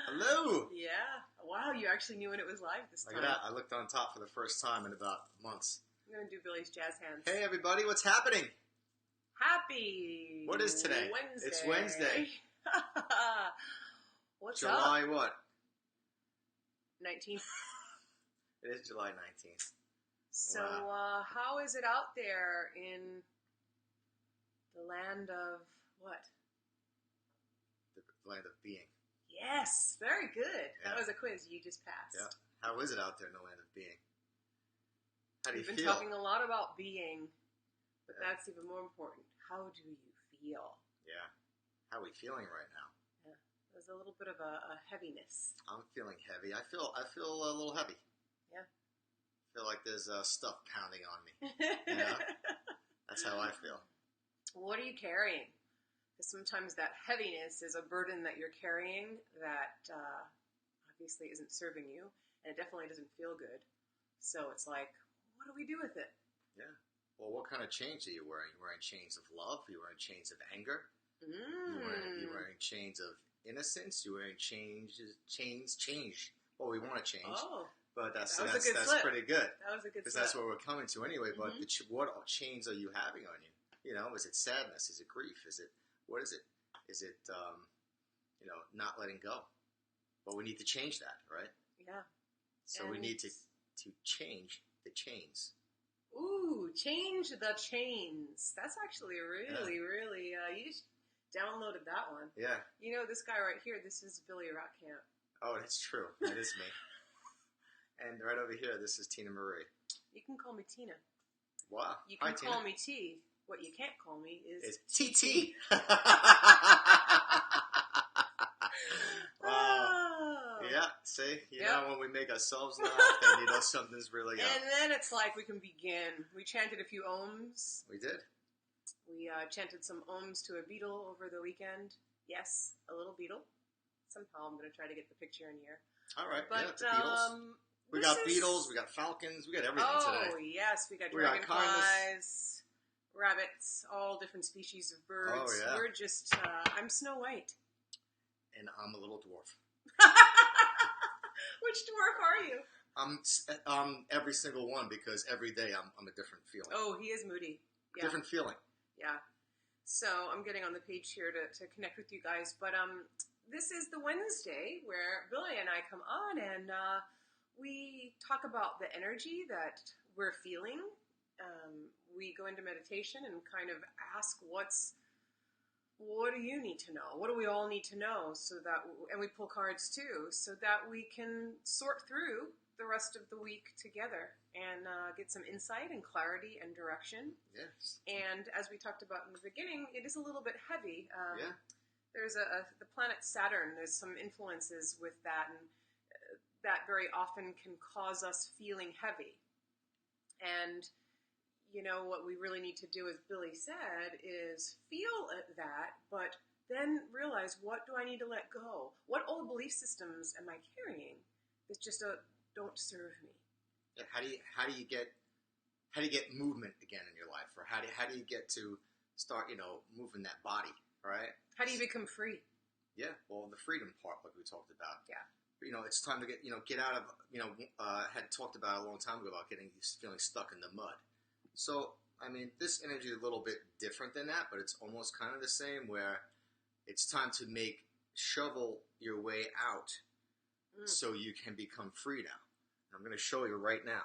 Hello! Yeah. Wow, you actually knew when it was live this time. Look at that. I looked on top for the first time in about months. I'm going to do Billy's jazz hands. Hey, everybody. What's happening? Happy What is today? Wednesday. It's Wednesday. What's July up? what? 19th. It is July 19th. So, Wow. how is it out there in the land of what? The land of being. Yes, very good. Yeah. That was a quiz you just passed. Yeah. How is it out there in the land of being? How do you We've been feel? talking a lot about being, but Yeah. that's even more important. How do you feel? Yeah. How are we feeling right now? There's a little bit of a heaviness. I'm feeling heavy. I feel a little heavy. Yeah. I feel like there's stuff pounding on me. Yeah. That's how I feel. What are you carrying? Because sometimes that heaviness is a burden that you're carrying that obviously isn't serving you, and it definitely doesn't feel good. So it's like, what do we do with it? Yeah. Well, what kind of chains are you wearing? You wearing chains of love? You wearing chains of anger? You wearing chains of innocence? You wearing change? Well, we want to change, but that's that was a good slip. pretty good. That was a good Because slip. that's what we're coming to anyway. But what chains are you having on you? You know, is it sadness? Is it grief? What is it? Is it not letting go? But we need to change that, right? Yeah. So we need to change the chains. Ooh, change the chains. That's actually really, you just downloaded that one. Yeah. You know, this guy right here, this is Billy Rockcamp. Oh, that's true. That is me. And right over here, this is Tina Marie. You can call me Tina. Wow. You can Hi, call Tina. me T. What you can't call me is It's TT. Wow. Oh. Yeah, see? You Yep. know, when we make ourselves laugh, then you know something's really up. And then it's like we can begin. We chanted a few ohms. We did. We chanted some ohms to a beetle over the weekend. Yes, a little beetle. Somehow I'm going to try to get the picture in here. All right. But, yeah, the Beatles. We got Beatles, we got Falcons, we got everything today. Oh, yes. We got We got dragonflies, rabbits, all different species of birds. Oh, yeah. We're just, I'm Snow White. And I'm a little dwarf. Which dwarf are you? I'm every single one because every day I'm a different feeling. Oh, he is moody. Yeah. Different feeling. Yeah. So I'm getting on the page here to connect with you guys. But this is the Wednesday where Billy and I come on and we talk about the energy that we're feeling. We go into meditation and kind of ask what do you need to know? What do we all need to know and we pull cards too, so that we can sort through the rest of the week together and get some insight and clarity and direction. Yes. And as we talked about in the beginning, it is a little bit heavy. Yeah. There's the planet Saturn. There's some influences with that, and that very often can cause us feeling heavy. And you know, what we really need to do, as Billy said, is feel that, but then realize, what do I need to let go? What old belief systems am I carrying that just don't serve me? Yeah, how do you get movement again in your life, or how do you get to start moving that body, right? How do you become free? Yeah, well, the freedom part, like we talked about. Yeah. It's time to get out of had talked about a long time ago about feeling stuck in the mud. So, I mean, this energy is a little bit different than that, but it's almost kind of the same, where it's time to shovel your way out so you can become free now. And I'm going to show you right now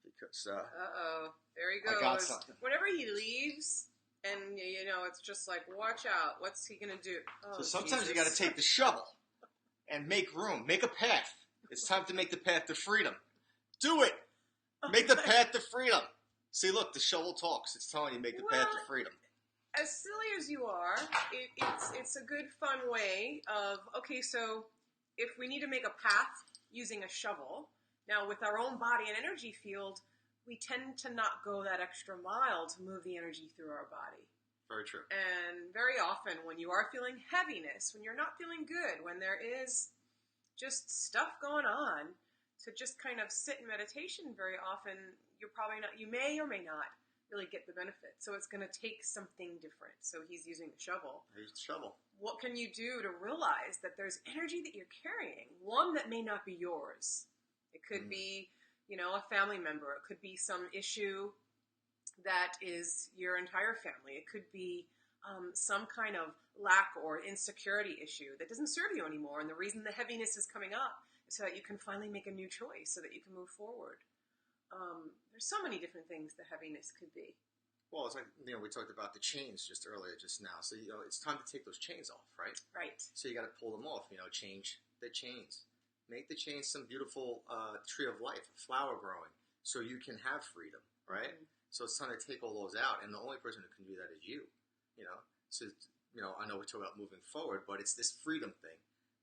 because... there he goes. I got something. Whenever he leaves, and, it's just like, watch out. What's he going to do? Oh, so sometimes you Jesus. got to take the shovel and make room. Make a path. It's time to make the path to freedom. Do it! Make the path to freedom. See, look, the shovel talks. It's telling you make the path to freedom. As silly as you are, it's a good, fun way of, okay, so if we need to make a path using a shovel, now with our own body and energy field, we tend to not go that extra mile to move the energy through our body. Very true. And very often when you are feeling heaviness, when you're not feeling good, when there is just stuff going on, to just kind of sit in meditation, very often you may or may not really get the benefit. So it's going to take something different. So he's using the shovel. I use the shovel. What can you do to realize that there's energy that you're carrying, one that may not be yours? It could be, a family member. It could be some issue that is your entire family. It could be some kind of lack or insecurity issue that doesn't serve you anymore. And the reason the heaviness is coming up is so that you can finally make a new choice, so that you can move forward. There's so many different things the heaviness could be. Well, it's like, we talked about the chains just now. So, it's time to take those chains off, right? Right. So you got to pull them off, change the chains. Make the chains some beautiful tree of life, a flower growing, so you can have freedom, right? Mm-hmm. So it's time to take all those out, and the only person who can do that is you, So, I know we talk about moving forward, but it's this freedom thing.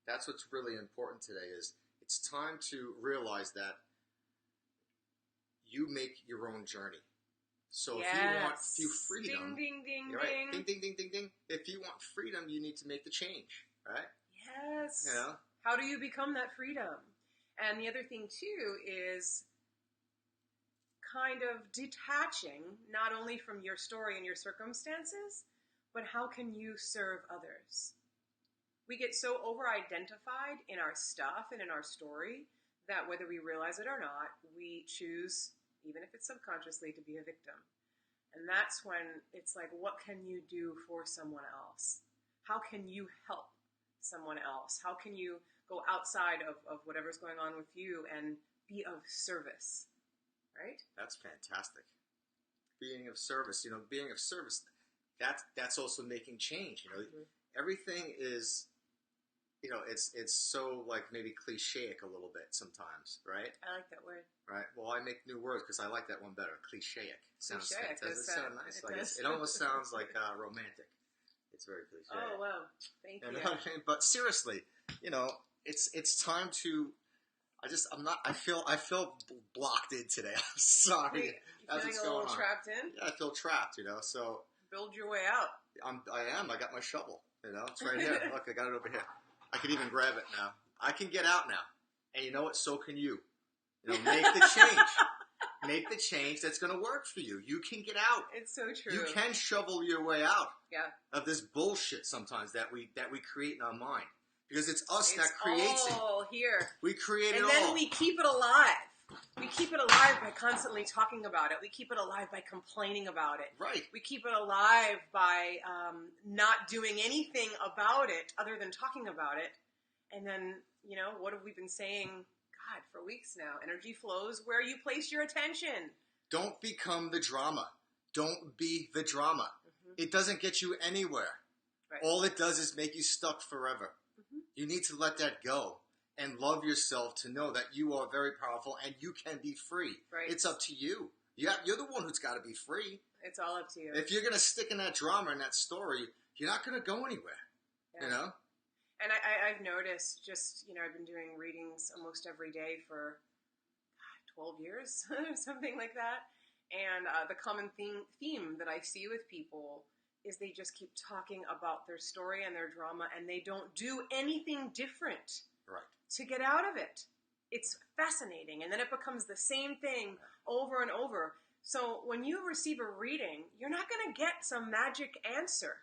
That's what's really important today is it's time to realize that you make your own journey. So if you want freedom, ding, ding, ding, right? Ding, ding, ding, ding, ding. If you want freedom, you need to make the change, right? Yes. How do you become that freedom? And the other thing too is kind of detaching not only from your story and your circumstances, but how can you serve others? We get so over-identified in our stuff and in our story that whether we realize it or not, we choose, even if it's subconsciously, to be a victim. And that's when it's like, what can you do for someone else? How can you help someone else? How can you go outside of whatever's going on with you and be of service, right? That's fantastic. Being of service, that's also making change. Mm-hmm. Everything is, it's so like maybe clichéic a little bit sometimes, right? I like that word. Right. Well, I make new words because I like that one better. Clichéic. Does it sound nice? It almost sounds like romantic. It's very cliche. Oh wow! Thank you. But seriously, it's time to. I feel blocked in today. I'm sorry. You feeling a little trapped in? Yeah, I feel trapped. So. Build your way out. I am. I got my shovel. It's right here. Look, I got it over here. I can even grab it now. I can get out now. And you know what? So can you. Make the change. Make the change that's going to work for you. You can get out. It's so true. You can shovel your way out. Yeah. Of this bullshit sometimes that we create in our mind, because it's us that creates it. It's all here. We create it all. And then we keep it alive. We keep it alive by constantly talking about it. We keep it alive by complaining about it. Right. We keep it alive by not doing anything about it other than talking about it. And then, what have we been saying, God, for weeks now? Energy flows where you place your attention. Don't become the drama. Don't be the drama. Mm-hmm. It doesn't get you anywhere. Right. All it does is make you stuck forever. Mm-hmm. You need to let that go. And love yourself to know that you are very powerful and you can be free. Right. It's up to you. You're the one who's got to be free. It's all up to you. If you're going to stick in that drama and that story, you're not going to go anywhere. Yeah. And I've noticed I've been doing readings almost every day for 12 years or something like that. And the common theme that I see with people is they just keep talking about their story and their drama, and they don't do anything different. Right. To get out of it. It's fascinating. And then it becomes the same thing over and over. So when you receive a reading, you're not going to get some magic answer.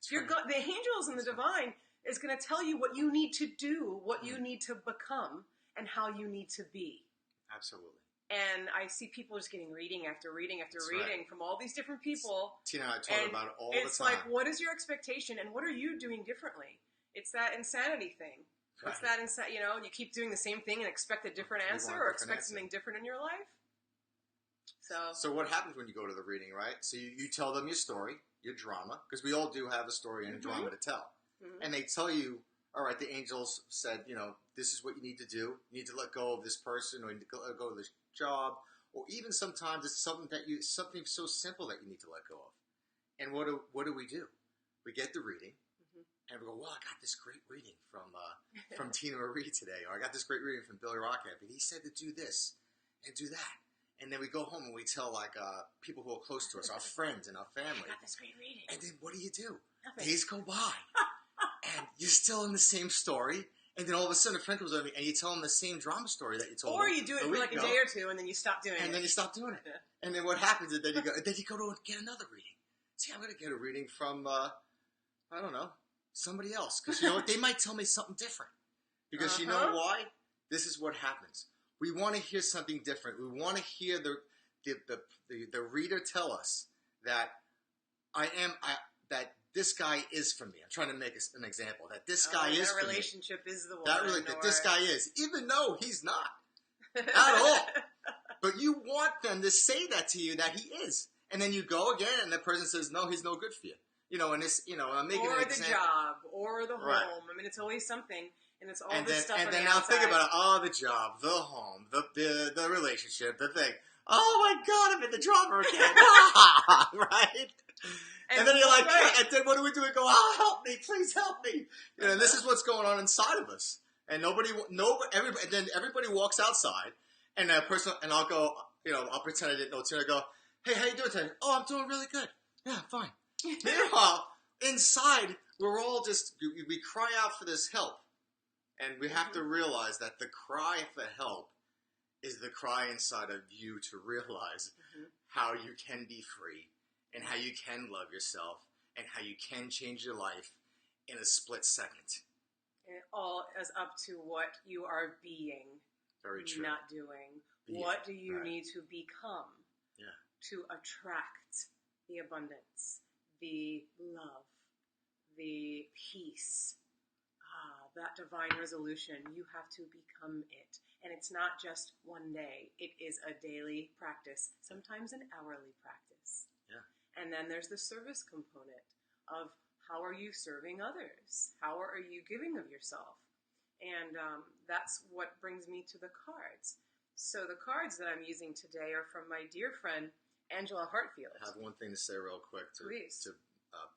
The angels and the divine is going to tell you what you need to do, what you need to become, and how you need to be. Absolutely. And I see people just getting reading after reading after reading from all these different people. Tina and I talk about it all the time. It's like, what is your expectation and what are you doing differently? It's that insanity thing. Right. It's that you keep doing the same thing and expect a different answer or expect something different in your life. So what happens when you go to the reading, right? So you tell them your story, your drama, because we all do have a story and a drama to tell. Mm-hmm. And they tell you, all right, the angels said, this is what you need to do. You need to let go of this person, or you need to let go of this job, or even sometimes it's something so simple that you need to let go of. And what do? We get the reading. And we go, well, I got this great reading from Tina Marie today, or I got this great reading from Billy Rockham, and he said to do this and do that. And then we go home and we tell people who are close to us, our friends and our family. I got this great reading. And then what do? Nothing. Days go by, and you're still in the same story, And then all of a sudden a friend comes over to me and you tell them the same drama story that you told them. Or you do it for like a day or two and then you stop doing it. And then you stop doing it. Yeah. And then what happens is then you go to get another reading. See, I'm going to get a reading from, I don't know, somebody else. Because you know what? They might tell me something different. Because you know why? This is what happens. We want to hear something different. We want to hear the reader tell us that that this guy is for me. I'm trying to make an example. That this guy is for me. That relationship is the one. That this guy is. Even though he's not. At all. But you want them to say that to you, that he is. And then you go again and the person says, no, he's no good for you. You know, and it's, you know, I'm making an example. Or the job, or the home. Right. I mean, it's always something. And it's all and this stuff. And then now think about it. Oh, the job, the home, the relationship, the thing. Oh my God, I'm in the drama again. Right? And then you're like, and then what do we do? We go, oh, help me, please help me. You know, and this is what's going on inside of us. And everybody walks outside, and that person, and I'll go, you know, I'll pretend I didn't know too. I go, hey, how you doing today? Oh, I'm doing really good. Yeah, fine. Meanwhile, inside, we're all just, we cry out for this help. And we have to realize that the cry for help is the cry inside of you to realize how you can be free and how you can love yourself and how you can change your life in a split second. And it all is up to what you are being, very true, not doing. What do you need to become to attract the abundance, the love, the peace, that divine resolution? You have to become it. And it's not just one day. It is a daily practice, sometimes an hourly practice. Yeah. And then there's the service component of how are you serving others? How are you giving of yourself? And that's what brings me to the cards. So the cards that I'm using today are from my dear friend, Angela Hartfield. I have one thing to say real quick to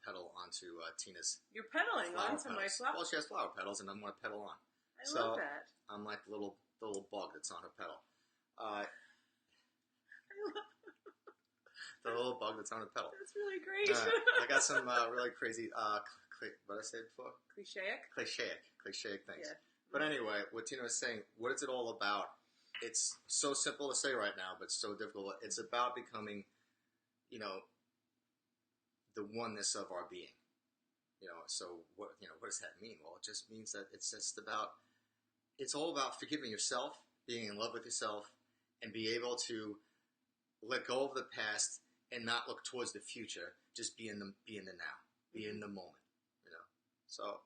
pedal onto Tina's. You're pedaling onto petals. My flower. Well, she has flower petals, and I'm going to pedal on. I love that. I'm like the little bug that's on her pedal. The little bug that's on her pedal. That's really great. I got some really crazy. What did I say before? Cliche things. Yeah. But anyway, what Tina was saying, what is it all about? It's so simple to say right now, but so difficult. It's about becoming, you know, the oneness of our being. You know, so what does that mean? Well, it just means that it's all about forgiving yourself, being in love with yourself, and be able to let go of the past and not look towards the future. Just be in the now, be in the moment. You know, so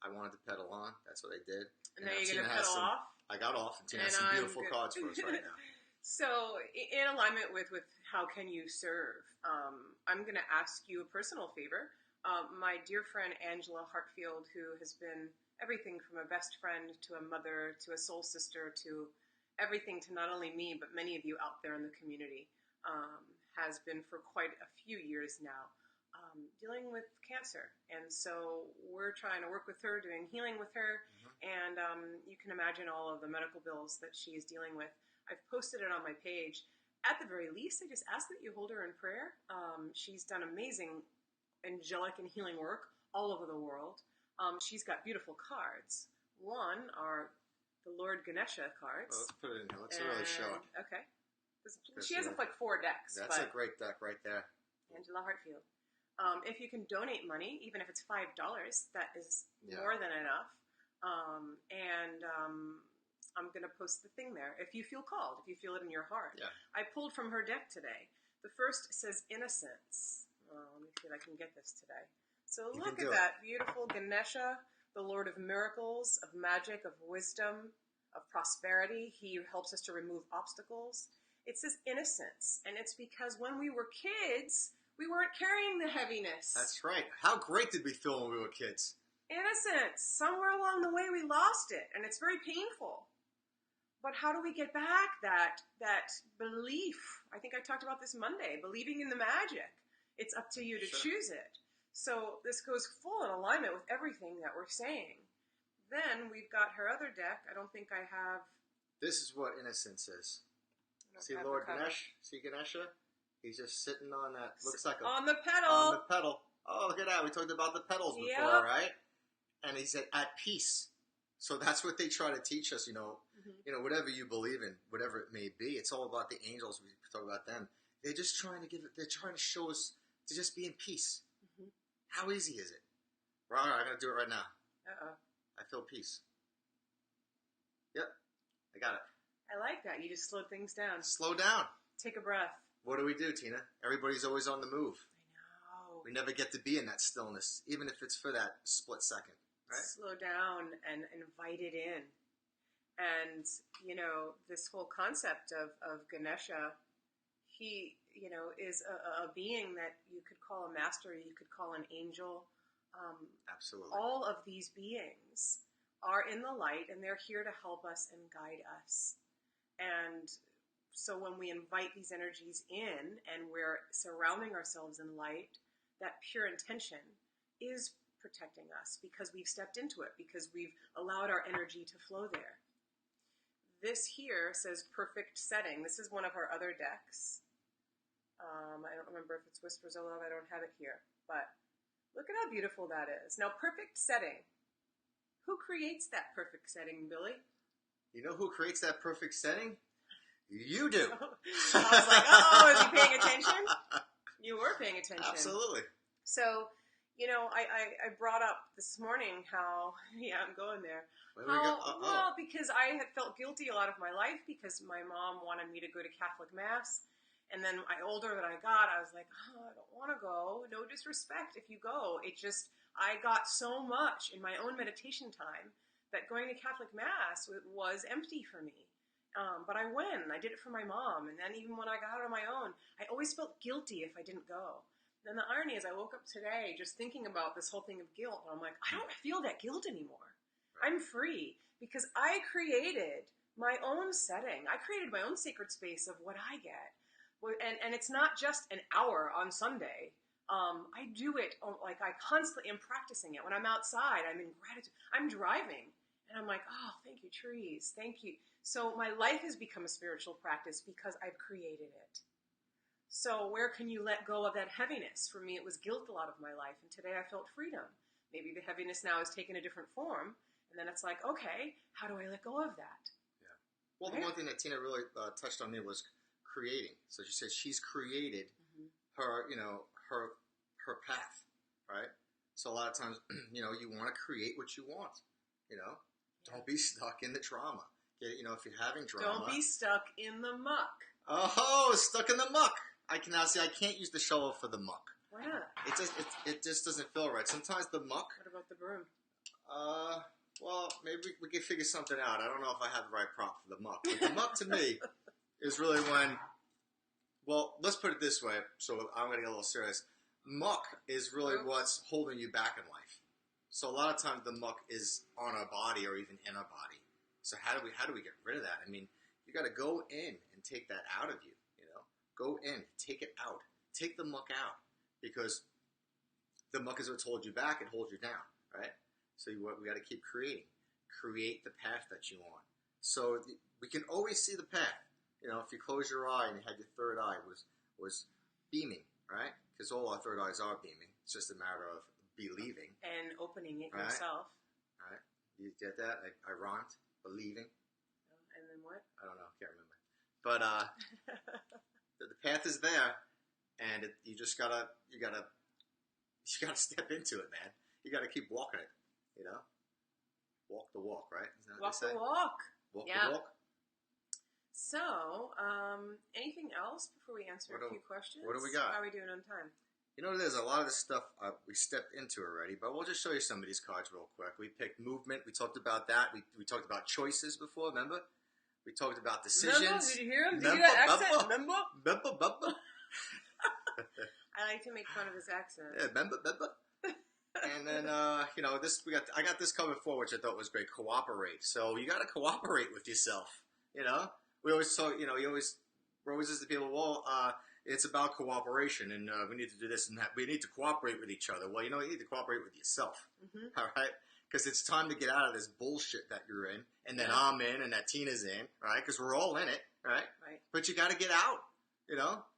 I wanted to pedal on. That's what I did. And now you're going to pedal off? I got off, and Tina has some beautiful cards for us right now. So, in alignment with how can you serve, I'm going to ask you a personal favor. My dear friend Angela Hartfield, who has been everything from a best friend to a mother to a soul sister to everything to not only me but many of you out there in the community, has been for quite a few years now dealing with cancer. And so we're trying to work with her, doing healing with her, and you can imagine all of the medical bills that she is dealing with. I've posted it on my page. At the very least, I just ask that you hold her in prayer. She's done amazing angelic and healing work all over the world. She's got beautiful cards. One are the Lord Ganesha cards. Well, let's put it in here. Let's really show it. Okay. She has like 4 decks. That's a great deck right there. Angela Hartfield. If you can donate money, even if it's $5, that is more than enough. I'm going to post the thing there. If you feel called, if you feel it in your heart. Yeah. I pulled from her deck today. The first says innocence. Let me see if I can get this today. So look at that. Beautiful Ganesha, the Lord of miracles, of magic, of wisdom, of prosperity. He helps us to remove obstacles. It says innocence. And it's because when we were kids, we weren't carrying the heaviness. That's right. How great did we feel when we were kids? Innocence. Somewhere along the way we lost it, and it's very painful. But how do we get back that belief? I think I talked about this Monday, believing in the magic. It's up to you to choose it. So this goes full in alignment with everything that we're saying. Then we've got her other deck. I don't think I have... This is what innocence is. See Lord Ganesh? See Ganesha? He's just sitting on that, looks like on the pedal. On the pedal. Oh, look at that. We talked about the pedals before, right? And he's at peace. So that's what they try to teach us, whatever you believe in, whatever it may be. It's all about the angels. We talk about them. They're just trying to show us to just be in peace. Mm-hmm. How easy is it? All right, I'm going to do it right now. Uh-oh. I feel peace. Yep, I got it. I like that. You just slowed things down. Slow down. Take a breath. What do we do, Tina? Everybody's always on the move. I know. We never get to be in that stillness, even if it's for that split second. Right? Slow down and invite it in. And, this whole concept of Ganesha, he, is a being that you could call a master, you could call an angel. Absolutely. All of these beings are in the light, and they're here to help us and guide us. And so when we invite these energies in and we're surrounding ourselves in light, that pure intention is protecting us because we've stepped into it, because we've allowed our energy to flow there. This here says perfect setting. This is one of our other decks. I don't remember if it's Whispers of Love. I don't have it here. But look at how beautiful that is. Now, perfect setting. Who creates that perfect setting, Billy? You know who creates that perfect setting? You do. I was like, oh, is he paying attention? You were paying attention. Absolutely. So, I brought up this morning how, I'm going there. Well, because I had felt guilty a lot of my life because my mom wanted me to go to Catholic Mass. And then the older that I got, I was like, I don't want to go. No disrespect if you go. I got so much in my own meditation time that going to Catholic Mass was empty for me. But I went, and I did it for my mom. And then even when I got out on my own, I always felt guilty if I didn't go. Then the irony is I woke up today just thinking about this whole thing of guilt. And I'm like, I don't feel that guilt anymore. I'm free because I created my own setting. I created my own sacred space of what I get. And it's not just an hour on Sunday. I do it, like I constantly am practicing it. When I'm outside, I'm in gratitude. I'm driving, and I'm like, oh, thank you, trees. Thank you. So my life has become a spiritual practice because I've created it. So where can you let go of that heaviness? For me, it was guilt a lot of my life, and today I felt freedom. Maybe the heaviness now has taken a different form, and then it's like, okay, how do I let go of that? Yeah. Well, right? The one thing that Tina really touched on there was creating. So she said she's created her, her path, right? So a lot of times, you want to create what you want, Don't be stuck in the drama. If you're having drama. Don't be stuck in the muck. Oh, stuck in the muck. I can't use the shovel for the muck. Why not? It just doesn't feel right. Sometimes the muck. What about the broom? Well, maybe we can figure something out. I don't know if I have the right prop for the muck. But the muck to me is really when, well, let's put it this way. So I'm going to get a little serious. Muck is really what's holding you back in life. So a lot of times the muck is on our body or even in our body. So how do we get rid of that? I mean, you got to go in and take that out of you. Go in, take it out, take the muck out, because the muck is what's holding you back. It holds you down, right? So we got to keep creating. Create the path that you want. So we can always see the path. If you close your eye and you had your third eye was beaming, right? Because all our third eyes are beaming. It's just a matter of believing. And opening it right? yourself. Right? You get that? I rhymed. Believing. And then what? I don't know. Can't remember. But the path is there, and you gotta step into it, man. You gotta keep walking it. Walk the walk, right? Isn't that walk the walk. Walk yeah. the walk. So, anything else before we answer a few questions? What do we got? How are we doing on time? There's a lot of this stuff we stepped into already, but we'll just show you some of these cards real quick. We picked movement. We talked about that. We talked about choices before, remember? We talked about decisions. Remember? Did you hear him? Did you hear that accent? Remember? I like to make fun of his accent. Yeah, remember? And then, I got this covered for, which I thought was great. Cooperate. So you got to cooperate with yourself. We always talk. We're always to people. Well, it's about cooperation, and we need to do this and that. We need to cooperate with each other. Well, you need to cooperate with yourself. Mm-hmm. All right. Because it's time to get out of this bullshit that you're in, and then I'm in, and that Tina's in, right? Because we're all in it, right? Right. But you got to get out,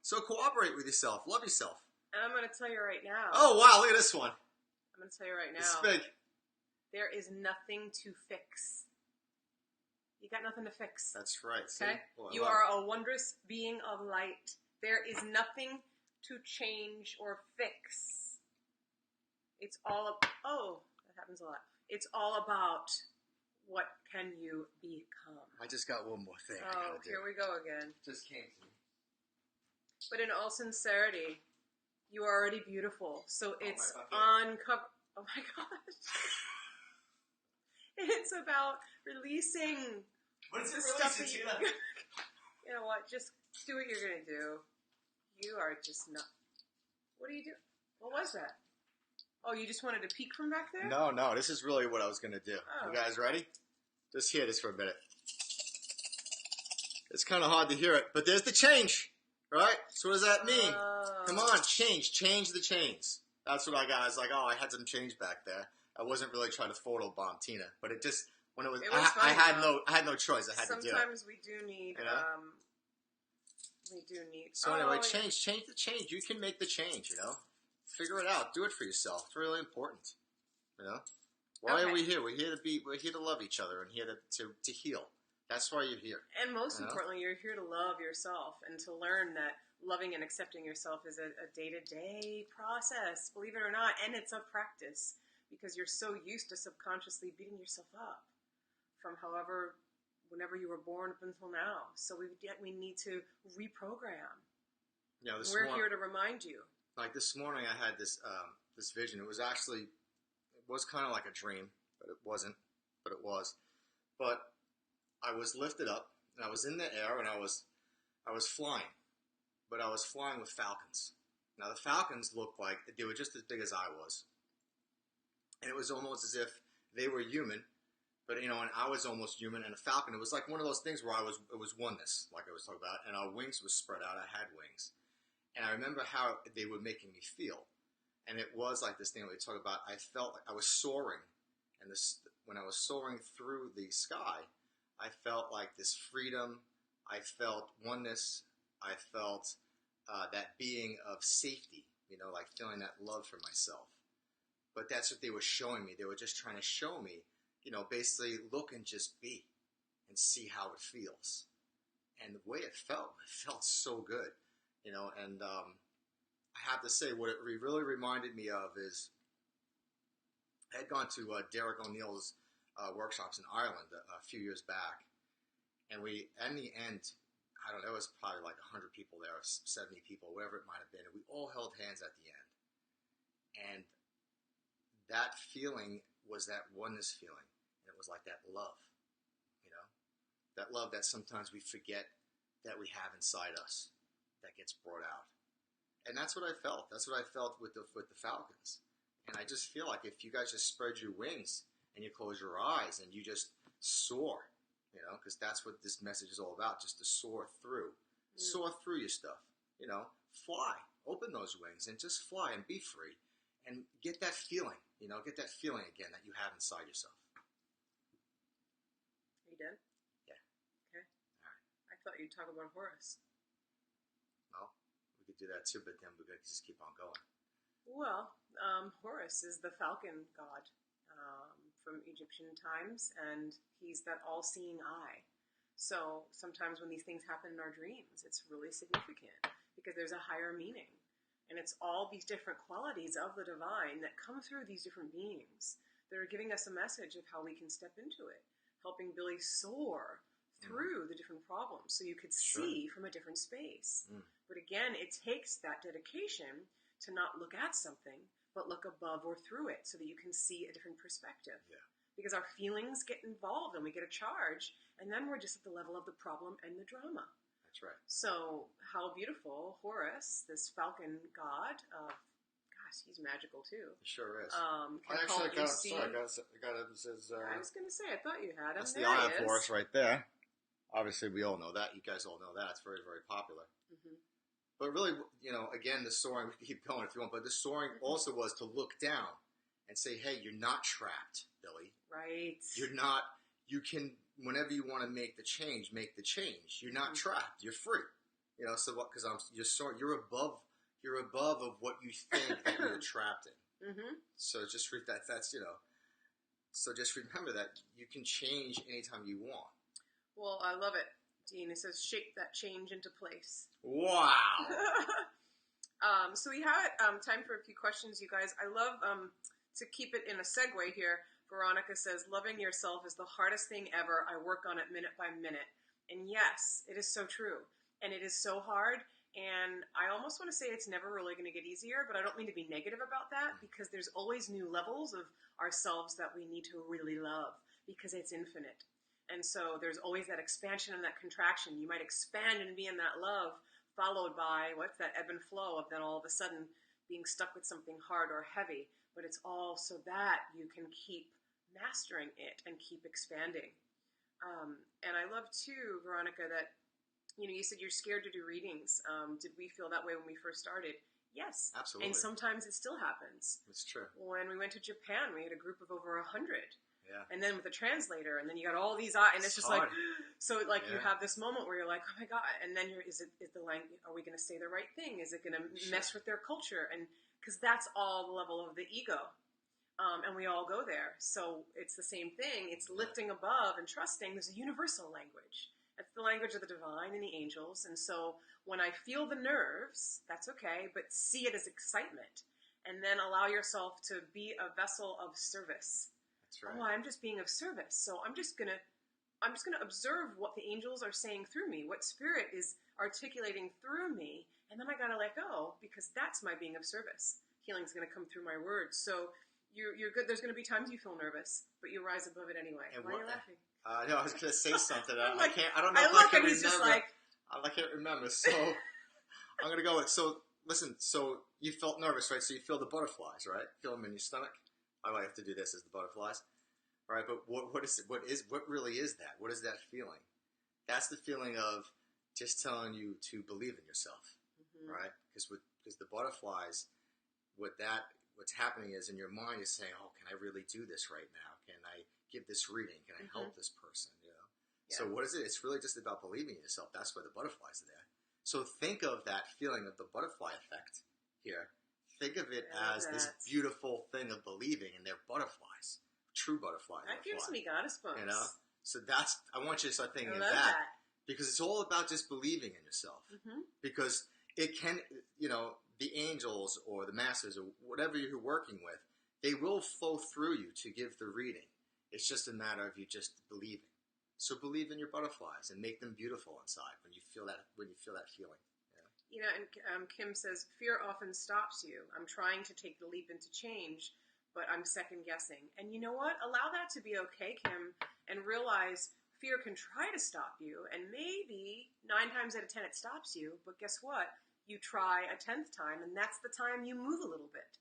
So cooperate with yourself, love yourself. And I'm going to tell you right now. Oh wow! Look at this one. I'm going to tell you right now. It's big. There is nothing to fix. You got nothing to fix. That's right. See? Okay? Well, You are a wondrous being of light. There is nothing to change or fix. It's all that happens a lot. It's all about what can you become. I just got one more thing. Oh, here we go again. Just came to me. But in all sincerity, you are already beautiful. So it's my uncover. Oh my gosh. It's about releasing What is the it stuff really, that Satina? you know what? Just do what you're gonna do. You are just not. What do you do? What was that? Oh, you just wanted to peek from back there? No, this is really what I was going to do. Oh. You guys ready? Just hear this for a minute. It's kind of hard to hear it, but there's the change, right? So what does that mean? Oh. Come on, change the chains. That's what I got. I was like, I had some change back there. I wasn't really trying to photobomb Tina, but it just when it was, I funny, had no choice. I had to do it. Sometimes we do need, You know? So anyway, change the change. You can make the change. Figure it out. Do it for yourself. It's really important. Why are we here? We're here to love each other and here to heal. That's why you're here. And most importantly, you're here to love yourself and to learn that loving and accepting yourself is a day-to-day process, believe it or not, and it's a practice because you're so used to subconsciously beating yourself up from whenever you were born up until now. So we need to reprogram. We're here to remind you. Like this morning, I had this vision. It was kind of like a dream, but it wasn't. But it was. But I was lifted up, and I was in the air, and I was flying. But I was flying with falcons. Now the falcons looked like they were just as big as I was, and it was almost as if they were human. But and I was almost human, and a falcon. It was like one of those things where it was oneness, like I was talking about, and our wings were spread out. I had wings. And I remember how they were making me feel. And it was like this thing that we talk about. I felt like I was soaring. And when I was soaring through the sky, I felt like this freedom. I felt oneness. I felt that being of safety, like feeling that love for myself. But that's what they were showing me. They were just trying to show me, basically look and just be and see how it feels. And the way it felt so good. And I have to say, what it really reminded me of is I had gone to Derek O'Neill's workshops in Ireland a few years back, and in the end, I don't know, there was probably like 100 people there, 70 people, whatever it might have been, and we all held hands at the end. And that feeling was that oneness feeling, and it was like that love, that love that sometimes we forget that we have inside us. That gets brought out, and that's what I felt. That's what I felt with the falcons. And I just feel like if you guys just spread your wings and you close your eyes and you just soar, because that's what this message is all about, just to soar through your stuff. Fly, open those wings and just fly and be free, and get that feeling. Get that feeling again that you have inside yourself. Are you done? Yeah. Okay. All right. I thought you'd talk about Horus. We could do that too, but then we're going to just keep on going. Well, Horus is the falcon god from Egyptian times, and he's that all-seeing eye. So sometimes when these things happen in our dreams, it's really significant because there's a higher meaning. And it's all these different qualities of the divine that come through these different beings that are giving us a message of how we can step into it, helping Billy soar through the different problems so you could see from a different space. But again, it takes that dedication to not look at something, but look above or through it so that you can see a different perspective. Yeah. Because our feelings get involved and we get a charge, and then we're just at the level of the problem and the drama. That's right. So how beautiful Horus, this falcon god, gosh, he's magical too. He sure is. Can I actually help you got see. him. It says, I was going to say, I thought you had him. that's There the Eye he of is. Horus right there. Obviously, we all know that. You guys all know that. It's very, very popular. Mm-hmm. But really, again, the soaring, we can keep going if you want, but the soaring also was to look down and say, hey, you're not trapped, Billy. Right. You're not, you can, whenever you want to make the change, make the change. You're not trapped. You're free. So what, because you're above of what you think that you're trapped in. Mm-hmm. So just that's, So just remember that you can change anytime you want. Well, I love it, Dean. It says, shape that change into place. Wow. So we have time for a few questions, you guys. I love to keep it in a segue here. Veronica says, loving yourself is the hardest thing ever. I work on it minute by minute. And yes, it is so true. And it is so hard. And I almost want to say it's never really going to get easier, but I don't mean to be negative about that, because there's always new levels of ourselves that we need to really love, because it's infinite. And so there's always that expansion and that contraction. You might expand and be in that love, followed by, what's that ebb and flow of then all of a sudden being stuck with something hard or heavy. But it's all so that you can keep mastering it and keep expanding. And I love too, Veronica, that you said you're scared to do readings. Did we feel that way when we first started? Yes. Absolutely. And sometimes it still happens. It's true. When we went to Japan, we had a group of over 100. Yeah. And then with a translator, and then you got all these eyes, and it's just hard. like, so like you have this moment where you're like, oh my God, and then is the language, are we going to say the right thing? Is it going to mess with their culture? And because that's all the level of the ego. And we all go there. So it's the same thing. It's lifting above and trusting. There's a universal language. It's the language of the divine and the angels. And so when I feel the nerves, that's okay, but see it as excitement. And then allow yourself to be a vessel of service. That's right. Oh, I'm just being of service. So I'm just gonna observe what the angels are saying through me, what spirit is articulating through me, and then I gotta let go, because that's my being of service. Healing's gonna come through my words. So you're good. There's gonna be times you feel nervous, but you rise above it anyway. And why are you laughing? No, I was gonna say something. I like, can't. I don't know I if look I can and he's remember. just like, I can't remember. So I'm gonna go with. So listen. So you felt nervous, right? So you feel the butterflies, right? Feel them in your stomach. I might have to do this as the butterflies. Right, but what really is that? What is that feeling? That's the feeling of just telling you to believe in yourself, right? Because the butterflies, what's happening is in your mind is saying, oh, can I really do this right now? Can I give this reading? Can I help this person? You know. Yeah. So what is it? It's really just about believing in yourself. That's why the butterflies are there. So think of that feeling of the butterfly effect here. Think of it as this beautiful thing of believing, and they're butterflies. True butterflies. That gives me goddess bumps. You know? So I want you to start thinking of that. Because it's all about just believing in yourself. Because it can, the angels or the masters or whatever you're working with, they will flow through you to give the reading. It's just a matter of you just believing. So believe in your butterflies and make them beautiful inside when you feel that feeling. And Kim says, fear often stops you. I'm trying to take the leap into change, but I'm second guessing. And you know what? Allow that to be okay, Kim, and realize fear can try to stop you, and maybe 9 times out of 10 it stops you, but guess what? You try a 10th time, and that's the time you move a little bit.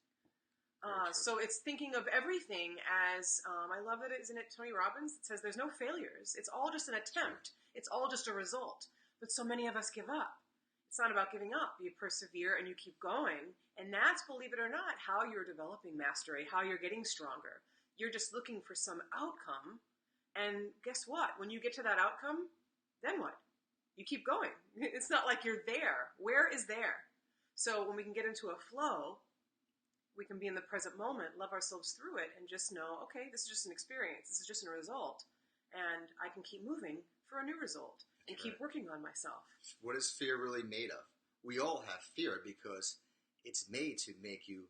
So it's thinking of everything as, I love it, isn't it Tony Robbins? It says there's no failures. It's all just an attempt. It's all just a result. But so many of us give up. It's not about giving up. You persevere and you keep going. And that's, believe it or not, how you're developing mastery, how you're getting stronger. You're just looking for some outcome. And guess what? When you get to that outcome, then what? You keep going. It's not like you're there. Where is there? So when we can get into a flow, we can be in the present moment, love ourselves through it, and just know, okay, this is just an experience. This is just a result. And I can keep moving for a new result. And keep working on myself. What is fear really made of? We all have fear because it's made to make you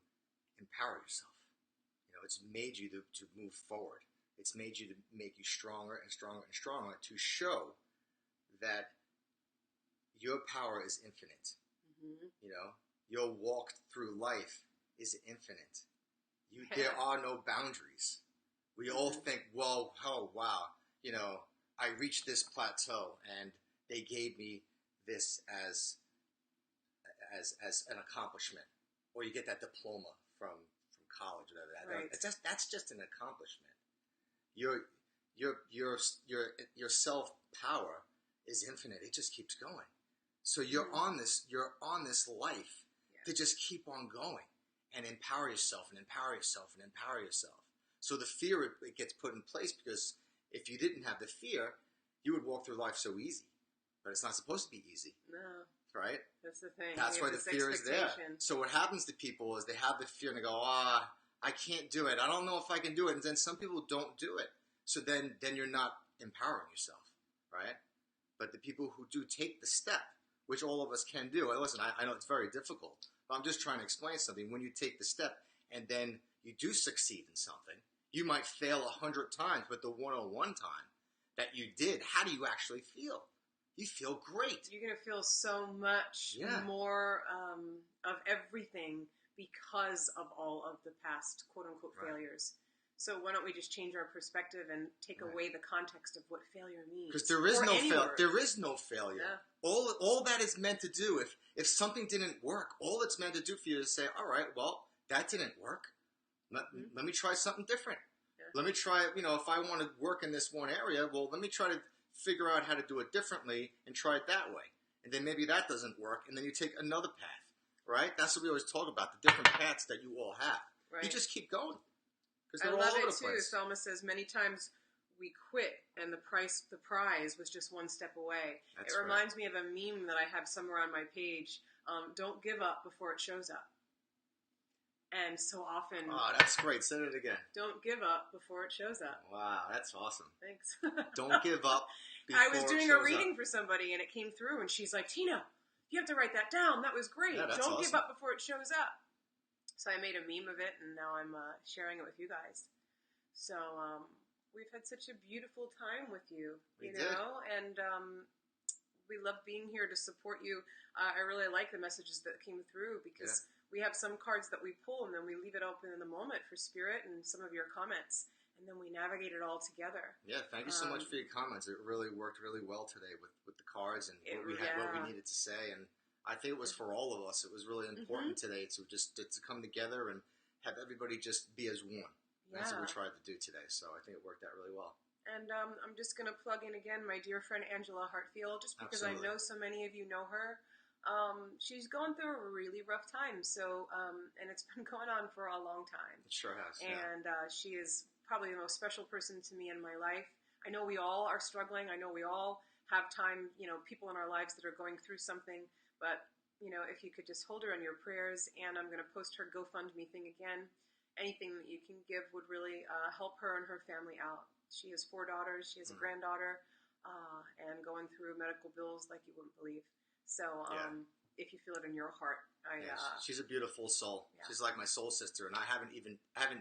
empower yourself. It's made you to move forward. It's made you to make you stronger and stronger and stronger to show that your power is infinite. Your walk through life is infinite. There are no boundaries. We all think, well, oh, wow, I reached this plateau, and they gave me this as an accomplishment, or you get that diploma from college, whatever. Right. That's just an accomplishment. Your self power is infinite. It just keeps going. So you're on this life to just keep on going and empower yourself and empower yourself and empower yourself. So the fear it gets put in place because if you didn't have the fear, you would walk through life so easy. But it's not supposed to be easy. No. Right? That's the thing. That's why the fear is there. So what happens to people is they have the fear and they go, I can't do it. I don't know if I can do it. And then some people don't do it. So then you're not empowering yourself, right? But the people who do take the step, which all of us can do. And listen, I know it's very difficult, but I'm just trying to explain something. When you take the step and then you do succeed in something, you might fail 100 times, but the 101 time that you did, how do you actually feel? You feel great. You're going to feel so much more of everything because of all of the past quote-unquote failures. So why don't we just change our perspective and take away the context of what failure means? Because there is there is no failure. Yeah. All that is meant to do, if something didn't work, all it's meant to do for you is say, all right, well, that didn't work. Let me try something different. Yeah. Let me try, if I want to work in this one area, well, let me try to figure out how to do it differently and try it that way. And then maybe that doesn't work, and then you take another path, right? That's what we always talk about, the different paths that you all have. Right. You just keep going. I love it too. Thelma says many times we quit and the prize was just one step away. It reminds me of a meme that I have somewhere on my page. Don't give up before it shows up. And so often... Oh, that's great. Say it again. Don't give up before it shows up. Wow, that's awesome. Thanks. Don't give up before I was doing a reading for somebody and it came through and she's like, Tina, you have to write that down. That was great. Yeah, Don't give up before it shows up. So I made a meme of it, and now I'm sharing it with you guys. So we've had such a beautiful time with you, you know, and we love being here to support you. I really like the messages that came through because we have some cards that we pull, and then we leave it open in the moment for spirit and some of your comments, and then we navigate it all together. Yeah, thank you so much for your comments. It really worked really well today with the cards and what we needed to say, and I think it was for all of us. It was really important today to come together and have everybody just be as one. Yeah. That's what we tried to do today. So I think it worked out really well. And I'm just going to plug in again my dear friend Angela Hartfield, just because I know so many of you know her. She's going through a really rough time. So and it's been going on for a long time. It sure has. And she is probably the most special person to me in my life. I know we all are struggling. I know we all have time, people in our lives that are going through something. But, if you could just hold her in your prayers, and I'm going to post her GoFundMe thing again. Anything that you can give would really help her and her family out. She has 4 daughters. She has a granddaughter, and going through medical bills like you wouldn't believe. So if you feel it in your heart, she's a beautiful soul. Yeah. She's like my soul sister, and I haven't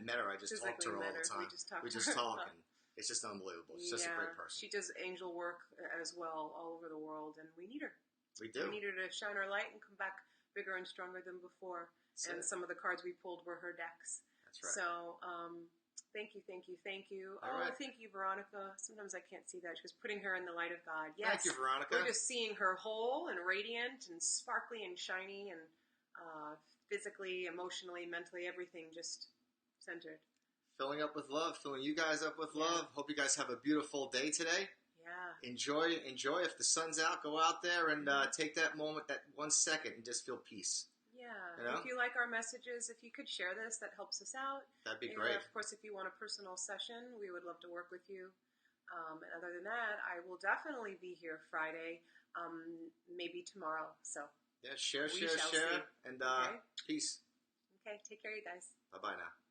met her. I just talk to her all the time. We just talk, and it's just unbelievable. She's just a great person. She does angel work as well all over the world, and we need her. We do. We need her to shine her light and come back bigger and stronger than before. And some of the cards we pulled were her decks. That's right. So, thank you. Thank you, Veronica. Sometimes I can't see that. She was putting her in the light of God. Yes. Thank you, Veronica. We're just seeing her whole and radiant and sparkly and shiny and physically, emotionally, mentally, everything just centered. Filling up with love. Filling you guys up with love. Hope you guys have a beautiful day today. Yeah. Enjoy. If the sun's out, go out there and take that moment, that 1 second, and just feel peace. Yeah. If you like our messages, if you could share this, that helps us out. That'd be great. Of course, if you want a personal session, we would love to work with you. And other than that, I will definitely be here Friday, maybe tomorrow. So share, and peace. Okay, take care, you guys. Bye-bye now.